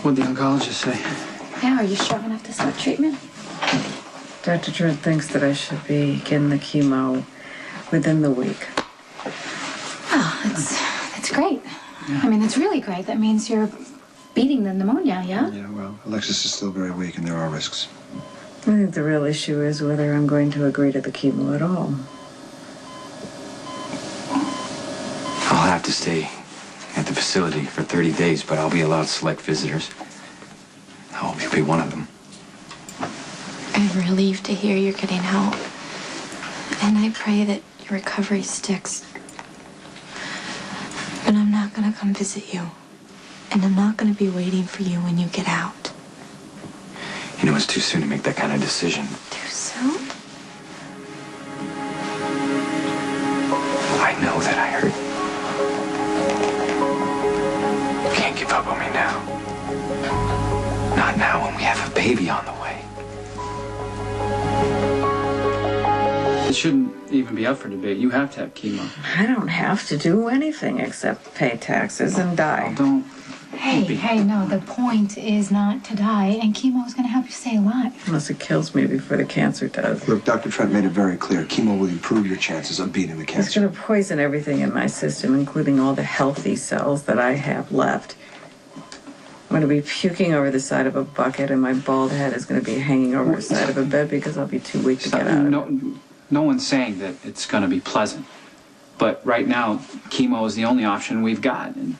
What'd the oncologist say? Yeah, are you strong enough to start treatment? Dr. Druid thinks that I should be getting the chemo within the week. Oh, that's great. Yeah. I mean, that's really great. That means you're beating the pneumonia, yeah? Yeah, well, Alexis is still very weak and there are risks. I think the real issue is whether I'm going to agree to the chemo at all. I'll have to stay at the facility for 30 days, but I'll be allowed select visitors. I hope you'll be one of them. I'm relieved to hear you're getting help. And I pray that your recovery sticks. But I'm not going to come visit you. And I'm not going to be waiting for you when you get out. You know, it's too soon to make that kind of decision. Too soon? I know that I hurt. You can't give up on me now. Not now when we have a baby on the way. It shouldn't even be up for debate. You have to have chemo. I don't have to do anything except pay taxes and die. Oh, don't. Hey, no, the point is not to die, and chemo is going to help you stay alive. Unless it kills me before the cancer does. Look, Dr. Trent made it very clear. Chemo will improve your chances of beating the It's cancer. going to poison everything in my system, including all the healthy cells that I have left. I'm going to be puking over the side of a bucket, and my bald head is going to be hanging over the side of a bed because I'll be too weak to get out of it. No one's saying that it's going to be pleasant. But right now, chemo is the only option we've got. And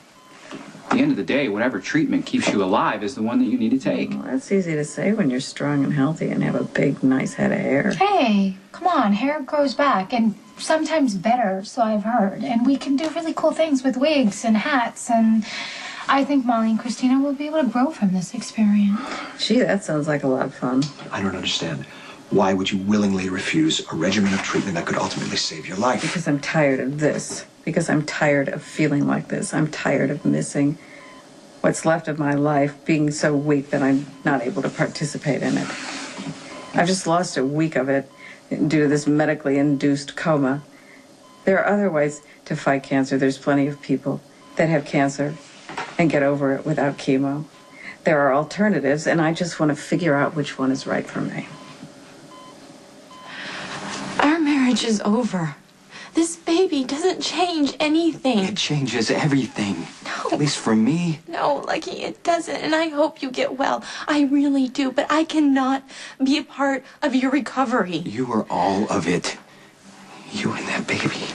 at the end of the day, whatever treatment keeps you alive is the one that you need to take. Well, that's easy to say when you're strong and healthy and have a big, nice head of hair. Hey, come on, hair grows back, and sometimes better, so I've heard. And we can do really cool things with wigs and hats, and I think Molly and Christina will be able to grow from this experience. Gee, that sounds like a lot of fun. I don't understand. Why would you willingly refuse a regimen of treatment that could ultimately save your life? Because I'm tired of this. Because I'm tired of feeling like this. I'm tired of missing what's left of my life, being so weak that I'm not able to participate in it. I've just lost a week of it due to this medically induced coma. There are other ways to fight cancer. There's plenty of people that have cancer and get over it without chemo. There are alternatives, and I just want to figure out which one is right for me. Our marriage is over. This baby doesn't change anything. It changes everything. No. At least for me. No, Lucky, it doesn't. And I hope you get well. I really do. But I cannot be a part of your recovery. You are all of it. You and that baby.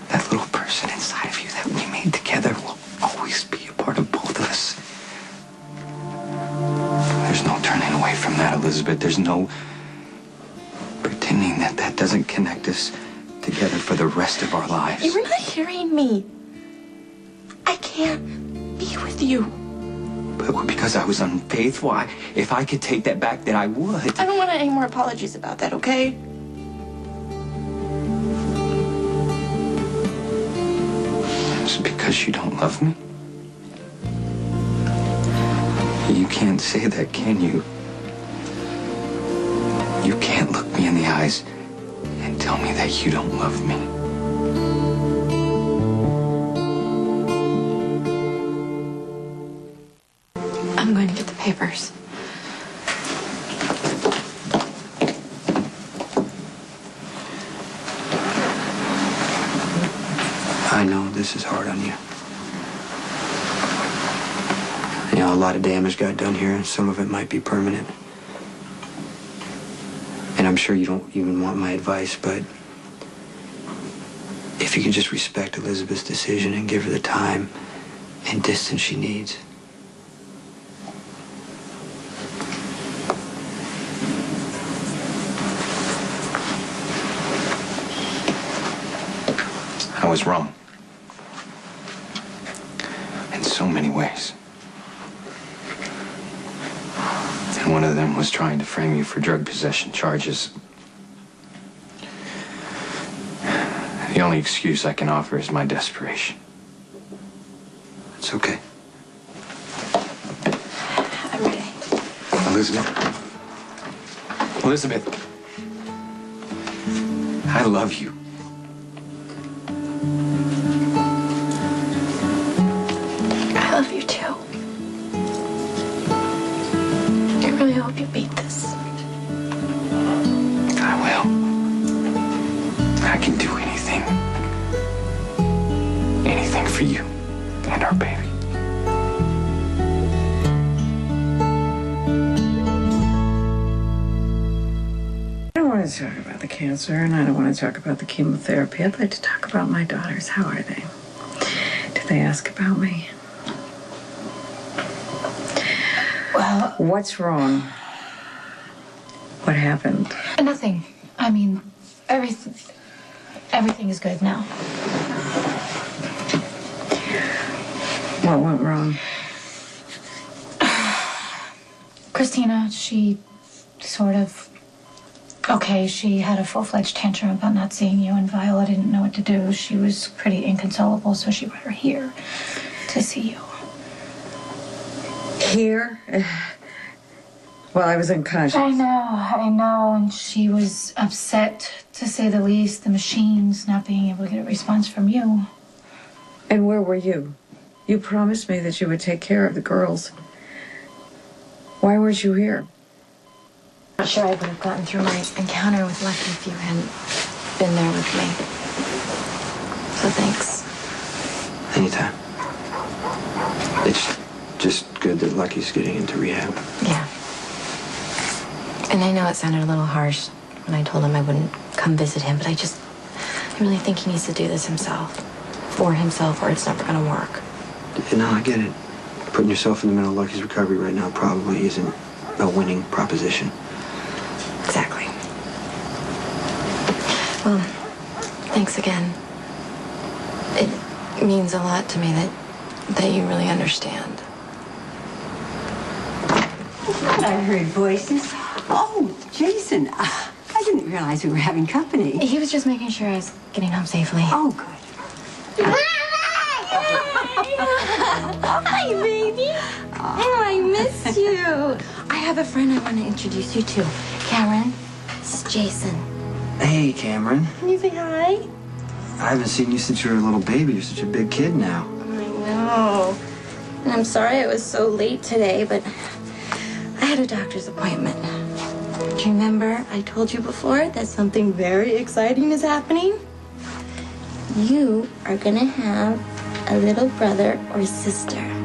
That little person inside of you that we made together will always be a part of both of us. There's no turning away from that, Elizabeth. There's no pretending that that doesn't connect us together for the rest of our lives. You're not hearing me. I can't be with you. But because I was unfaithful, if I could take that back, then I would. I don't want any more apologies about that, okay? It's because you don't love me? You can't say that, can you? You can't look me in the eyes and tell me that you don't love me. I'm going to get the papers. I know this is hard on you. You know, a lot of damage got done here, and some of it might be permanent. And I'm sure you don't even want my advice, but if you could just respect Elizabeth's decision and give her the time and distance she needs. I was wrong. In so many ways. And one of them was trying to frame you for drug possession charges. The only excuse I can offer is my desperation. It's okay. I'm ready. Elizabeth. Elizabeth. I love you. I love you too. for you and our baby. I don't want to talk about the cancer, and I don't want to talk about the chemotherapy. I'd like to talk about my daughters. How are they? Did they ask about me? Well, What's wrong? What happened? nothing. I mean, everything is good now. What went wrong? Christina, she sort of... Okay, she had a full-fledged tantrum about not seeing you, and Viola didn't know what to do. She was pretty inconsolable, so she brought her here to see you. Here? Well, I was unconscious. I know, and she was upset, to say the least, the machines not being able to get a response from you. And where were you? You promised me that you would take care of the girls. Why weren't you here? I'm not sure I would have gotten through my encounter with Lucky if you hadn't been there with me. So thanks. Anytime. It's just good that Lucky's getting into rehab. Yeah. And I know it sounded a little harsh when I told him I wouldn't come visit him, but I really think he needs to do this himself. For himself, or it's never gonna work. No, I get it. Putting yourself in the middle of Lucky's recovery right now probably isn't a winning proposition. Exactly. Well, thanks again. It means a lot to me that you really understand. I heard voices. Oh, Jason. I didn't realize we were having company. He was just making sure I was getting home safely. Oh, good. Hi, baby. Oh, I miss you. I have a friend I want to introduce you to. Cameron, this is Jason. Hey, Cameron. Can you say hi? I haven't seen you since you were a little baby. You're such a big kid now. I know. And I'm sorry it was so late today, but I had a doctor's appointment. Do you remember I told you before that something very exciting is happening? You are gonna have a little brother or sister.